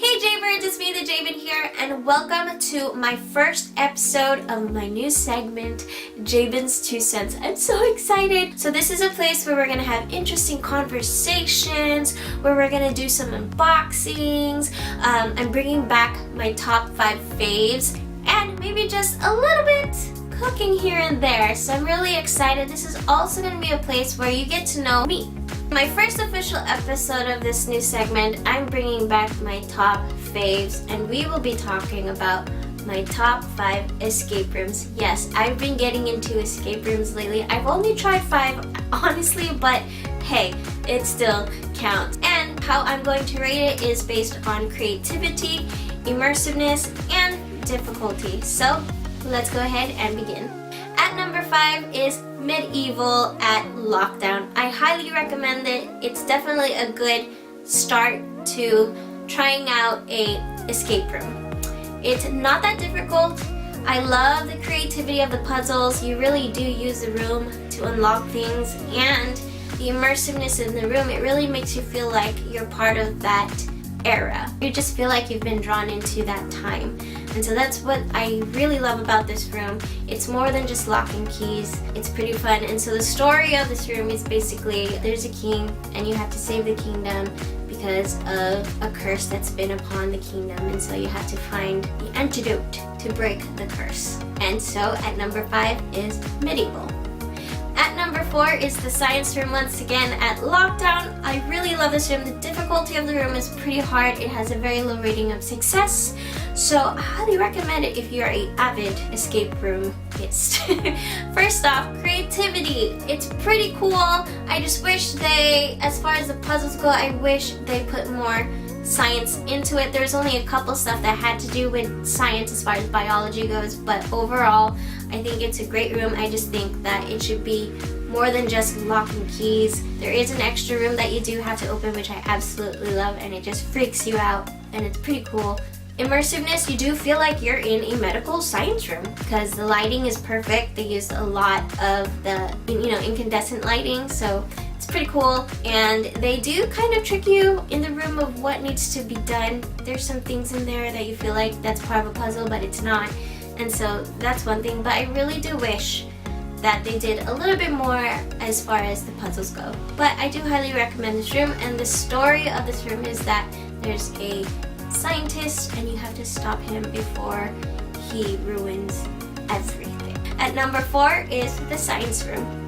Hey JayBins, it's me, the JayBin here, and welcome to my first episode of my new segment, JayBins 2 Cents. I'm so excited! So this is a place where we're gonna have interesting conversations, where we're gonna do some unboxings. I'm bringing back my top 5 faves, and maybe just a little bit cooking here and there. So I'm really excited. This is also gonna be a place where you get to know me. My first official episode of this new segment, I'm bringing back my top faves, and we will be talking about my top 5 escape rooms. Yes, I've been getting into escape rooms lately. I've only tried 5, honestly, but hey, it still counts. And how I'm going to rate it is based on creativity, immersiveness, and difficulty. So let's go ahead and begin. At number 5 is Medieval at Lockdown. I highly recommend it. It's definitely a good start to trying out a escape room. It's not that difficult. I love the creativity of the puzzles. You really do use the room to unlock things, and the immersiveness in the room, it really makes you feel like you're part of that era. You just feel like you've been drawn into that time. And so that's what I really love about this room. It's more than just lock and keys. It's pretty fun. And so the story of this room is basically there's a king and you have to save the kingdom because of a curse that's been upon the kingdom. And so you have to find the antidote to break the curse. And so at number 5 is Medieval. At number 4 is the science room, once again at Lockdown. I really love this room. The difficulty of the room is pretty hard. It has a very low rating of success. So I highly recommend it if you're an avid escape roomist. First off, creativity. It's pretty cool. I just wish they, as far as the puzzles go, I wish they put more science into it. There's only a couple stuff that had to do with science as far as biology goes, but overall, I think it's a great room. I just think that it should be more than just lock and keys. There is an extra room that you do have to open, which I absolutely love, and it just freaks you out, and it's pretty cool. Immersiveness, you do feel like you're in a medical science room because the lighting is perfect. They used a lot of the, incandescent lighting, so it's pretty cool. And they do kind of trick you in the room of what needs to be done. There's some things in there that you feel like that's part of a puzzle, but it's not. And so that's one thing, but I really do wish that they did a little bit more as far as the puzzles go. But I do highly recommend this room, and the story of this room is that there's a scientist and you have to stop him before he ruins everything. At number 4 is the science room.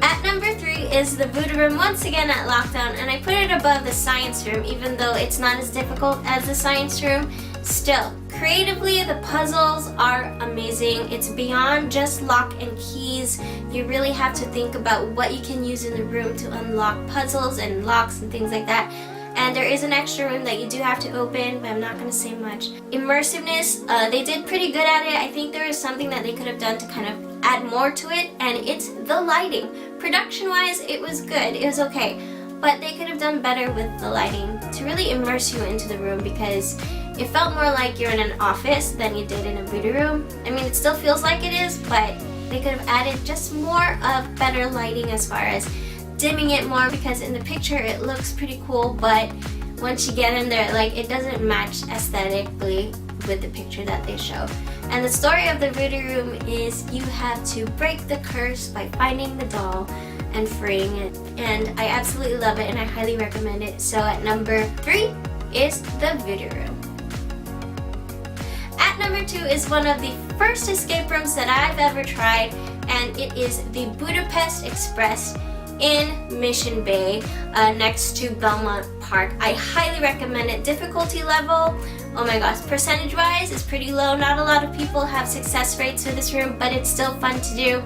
At number 3 is the voodoo room, once again at Lockdown, and I put it above the science room even though it's not as difficult as the science room. Still, creatively, the puzzles are amazing. It's beyond just lock and keys. You really have to think about what you can use in the room to unlock puzzles and locks and things like that. And there is an extra room that you do have to open, but I'm not going to say much. Immersiveness, they did pretty good at it. I think there is something that they could have done to kind of add more to it, and it's the lighting. Production-wise, it was good. It was okay. But they could have done better with the lighting to really immerse you into the room, because it felt more like you're in an office than you did in a voodoo room. I mean, it still feels like it is, but they could have added just more of better lighting as far as dimming it more, because in the picture it looks pretty cool, but once you get in there, like, it doesn't match aesthetically with the picture that they show. And the story of the voodoo room is you have to break the curse by finding the doll and freeing it. And I absolutely love it and I highly recommend it. So at number 3 is the voodoo room. At number 2 is one of the first escape rooms that I've ever tried, and it is the Budapest Express in Mission Bay, next to Belmont Park. I highly recommend it. Difficulty level, oh my gosh, percentage wise it's pretty low. Not a lot of people have success rates for this room, but it's still fun to do.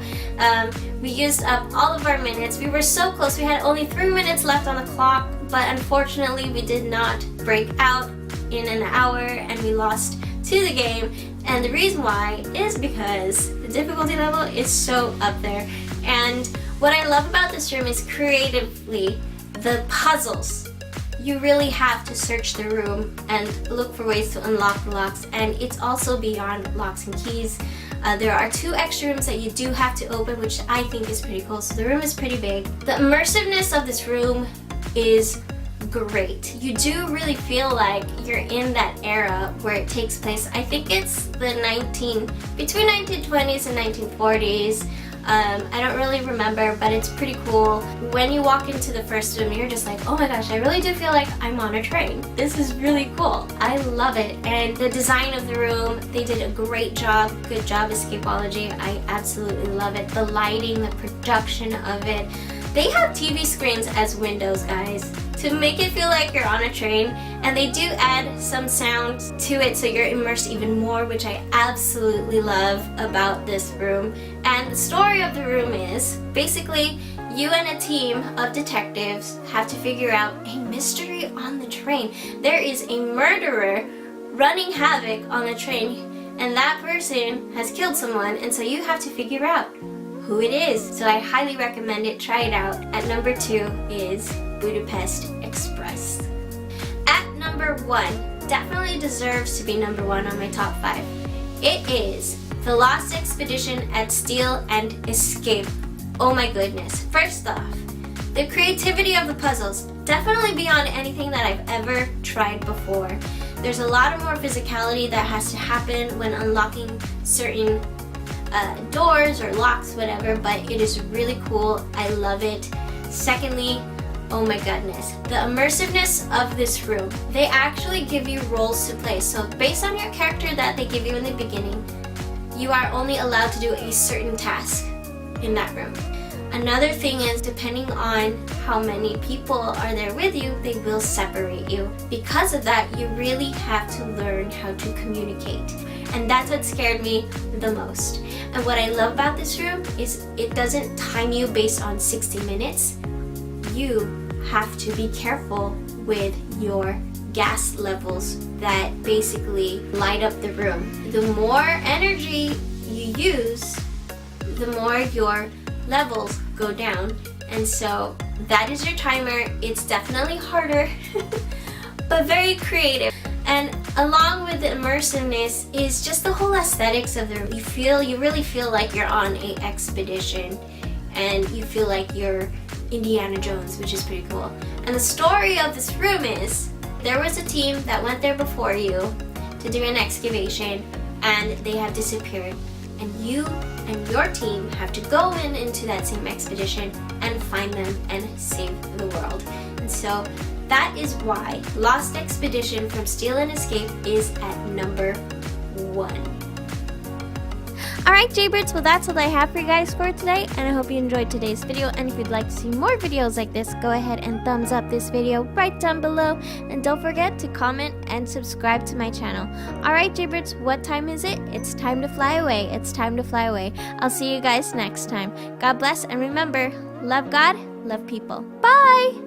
We used up all of our minutes. We were so close. We had only 3 minutes left on the clock, but unfortunately we did not break out in an hour and we lost to the game. And the reason why is because the difficulty level is so up there. And what I love about this room is creatively, the puzzles. You really have to search the room and look for ways to unlock the locks, and it's also beyond locks and keys. There are 2 extra rooms that you do have to open, which I think is pretty cool. So the room is pretty big. The immersiveness of this room is great. You do really feel like you're in that era where it takes place. I think it's between 1920s and 1940s. I don't really remember, but it's pretty cool. When you walk into the first room, you're just like, oh my gosh, I really do feel like I'm on a train. This is really cool. I love it. And the design of the room, they did a great job. Good job, Escapology. I absolutely love it. The lighting, the production of it. They have TV screens as windows, guys, to make it feel like you're on a train, and they do add some sound to it so you're immersed even more, which I absolutely love about this room. And the story of the room is basically you and a team of detectives have to figure out a mystery on the train. There is a murderer running havoc on the train, and that person has killed someone, and so you have to figure out who it is. So I highly recommend it. Try it out. At number 2 is Budapest Express. At number 1, definitely deserves to be number 1 on my top 5. It is The Lost Expedition at Steal and Escape. Oh my goodness. First off, the creativity of the puzzles, definitely beyond anything that I've ever tried before. There's a lot of more physicality that has to happen when unlocking certain doors or locks, whatever, but it is really cool. I love it. Secondly, oh my goodness, the immersiveness of this room. They actually give you roles to play. So based on your character that they give you in the beginning, you are only allowed to do a certain task in that room. Another thing is, depending on how many people are there with you, they will separate you. Because of that, you really have to learn how to communicate. And that's what scared me the most. And what I love about this room is it doesn't time you based on 60 minutes. You have to be careful with your gas levels that basically light up the room. The more energy you use, the more your levels go down. And so that is your timer. It's definitely harder, but very creative. And along with the immersiveness is just the whole aesthetics of the room. You really feel like you're on an expedition, and you feel like you're Indiana Jones, which is pretty cool. And the story of this room is, there was a team that went there before you to do an excavation, and they have disappeared. And you and your team have to go into that same expedition and find them and save the world. And so that is why Lost Expedition from Steal and Escape is at number 1. Alright, JayBins, well that's all I have for you guys for today, and I hope you enjoyed today's video. And if you'd like to see more videos like this, go ahead and thumbs up this video right down below, and don't forget to comment and subscribe to my channel. Alright, JayBins, what time is it? It's time to fly away. It's time to fly away. I'll see you guys next time. God bless, and remember, love God, love people. Bye!